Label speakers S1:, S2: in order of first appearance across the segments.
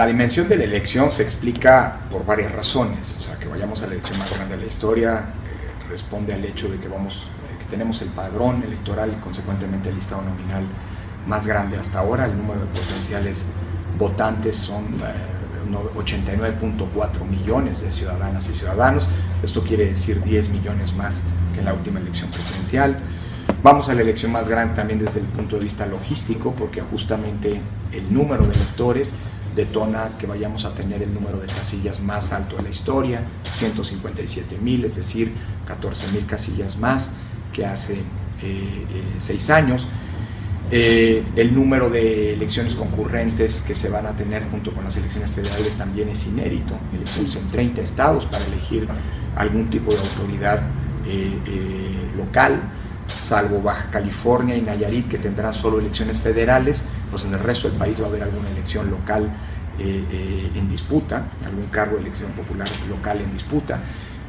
S1: la dimensión de la elección se explica por varias razones. O sea, que vayamos a la elección más grande de la historia responde al hecho de que tenemos el padrón electoral y consecuentemente el listado nominal más grande hasta ahora. El número de potenciales votantes son 89.4 millones de ciudadanas y ciudadanos. Esto quiere decir 10 millones más que en la última elección presidencial. Vamos a la elección más grande también desde el punto de vista logístico, porque justamente el número de electores detona que vayamos a tener el número de casillas más alto de la historia, 157,000, es decir, 14,000 casillas más que hace 6 años. El número de elecciones concurrentes que se van a tener junto con las elecciones federales también es inédito. Elecciones en 30 estados para elegir algún tipo de autoridad local, salvo Baja California y Nayarit, que tendrán solo elecciones federales. Pues en el resto del país va a haber alguna elección local en disputa, algún cargo de elección popular local en disputa.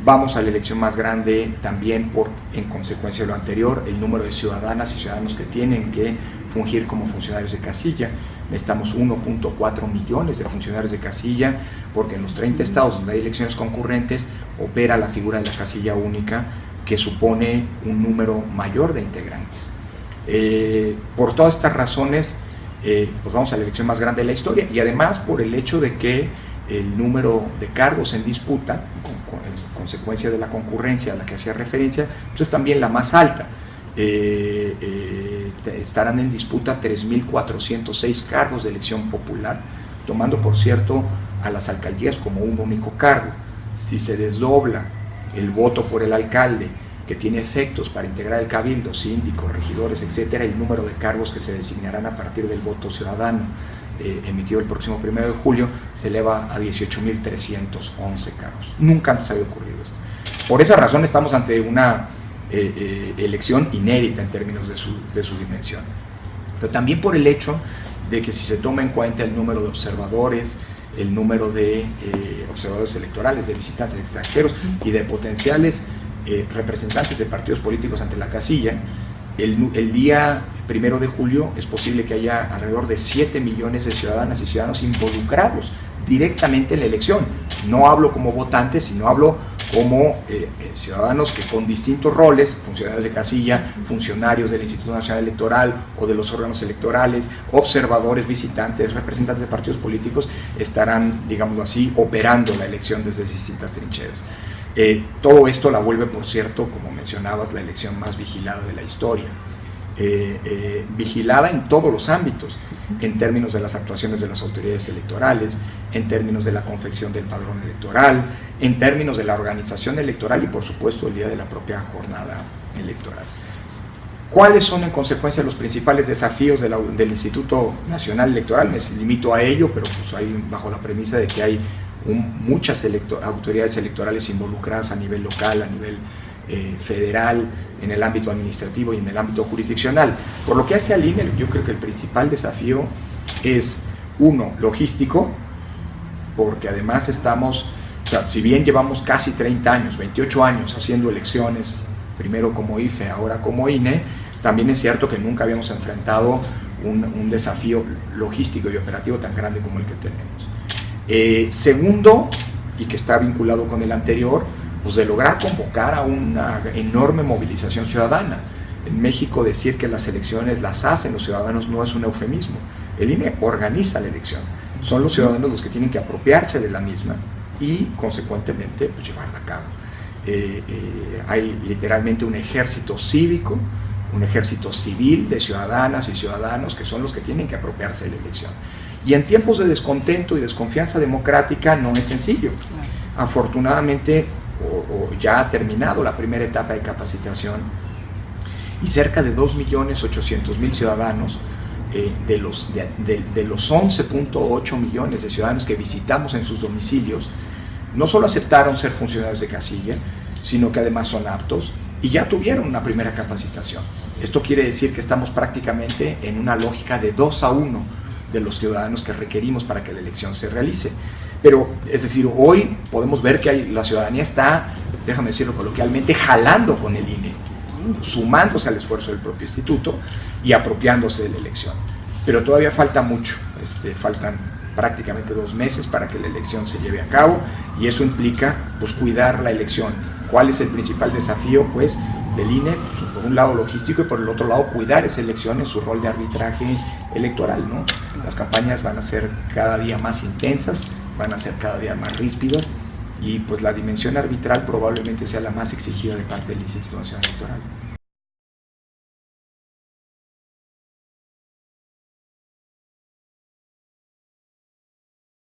S1: Vamos a la elección más grande también en consecuencia de lo anterior, el número de ciudadanas y ciudadanos que tienen que fungir como funcionarios de casilla. Necesitamos 1.4 millones de funcionarios de casilla, porque en los 30 estados donde hay elecciones concurrentes opera la figura de la casilla única, que supone un número mayor de integrantes. Por todas estas razones, pues vamos a la elección más grande de la historia, y además por el hecho de que el número de cargos en disputa, en consecuencia de la concurrencia a la que hacía referencia, pues es también la más alta. Estarán en disputa 3.406 cargos de elección popular, tomando por cierto a las alcaldías como un único cargo. Si se desdobla el voto por el alcalde, que tiene efectos para integrar el cabildo, síndicos, regidores, etcétera, el número de cargos que se designarán a partir del voto ciudadano emitido el próximo 1 de julio se eleva a 18.311 cargos. Nunca antes había ocurrido esto. Por esa razón estamos ante una elección inédita en términos de su dimensión, pero también por el hecho de que si se toma en cuenta el número de observadores, el número de observadores electorales, de visitantes extranjeros y de potenciales representantes de partidos políticos ante la casilla, el día 1 de julio es posible que haya alrededor de 7 millones de ciudadanas y ciudadanos involucrados directamente en la elección. No hablo como votantes, sino hablo como ciudadanos que con distintos roles, funcionarios de casilla, funcionarios del Instituto Nacional Electoral o de los órganos electorales, observadores, visitantes, representantes de partidos políticos, estarán, digámoslo así, operando la elección desde distintas trincheras. Todo esto la vuelve, por cierto, como mencionabas, la elección más vigilada de la historia. Vigilada en todos los ámbitos, en términos de las actuaciones de las autoridades electorales, en términos de la confección del padrón electoral, en términos de la organización electoral y por supuesto el día de la propia jornada electoral. ¿Cuáles son en consecuencia los principales desafíos del Instituto Nacional Electoral? Me limito a ello, pero pues hay bajo la premisa de que hay muchas autoridades electorales involucradas a nivel local, a nivel federal, en el ámbito administrativo y en el ámbito jurisdiccional. Por lo que hace al INE, yo creo que el principal desafío es, uno, logístico, porque además estamos, o sea, si bien llevamos casi 30 años, 28 años haciendo elecciones, primero como IFE, ahora como INE, también es cierto que nunca habíamos enfrentado un desafío logístico y operativo tan grande como el que tenemos. Segundo, y que está vinculado con el anterior, pues de lograr convocar a una enorme movilización ciudadana. En México decir que las elecciones las hacen los ciudadanos no es un eufemismo. El INE organiza la elección. Son los ciudadanos los que tienen que apropiarse de la misma y consecuentemente pues, llevarla a cabo. Hay literalmente un ejército cívico, un ejército civil de ciudadanas y ciudadanos que son los que tienen que apropiarse de la elección. Y en tiempos de descontento y desconfianza democrática no es sencillo. Afortunadamente, ya ha terminado la primera etapa de capacitación y cerca de 2.800.000 ciudadanos de los 11.8 millones de ciudadanos que visitamos en sus domicilios no solo aceptaron ser funcionarios de casilla, sino que además son aptos y ya tuvieron una primera capacitación. Esto quiere decir que estamos prácticamente en una lógica de 2-1 de los ciudadanos que requerimos para que la elección se realice. Pero, es decir, hoy podemos ver que la ciudadanía está, déjame decirlo coloquialmente, jalando con el INE, sumándose al esfuerzo del propio instituto y apropiándose de la elección. Pero todavía falta mucho, faltan prácticamente 2 meses para que la elección se lleve a cabo, y eso implica pues cuidar la elección. ¿Cuál es el principal desafío pues del INE? Pues, por un lado logístico y por el otro lado cuidar esa elección en su rol de arbitraje electoral, ¿no? Las campañas van a ser cada día más intensas, van a ser cada día más ríspidas, y pues la dimensión arbitral probablemente sea la más exigida de parte del Instituto Nacional Electoral.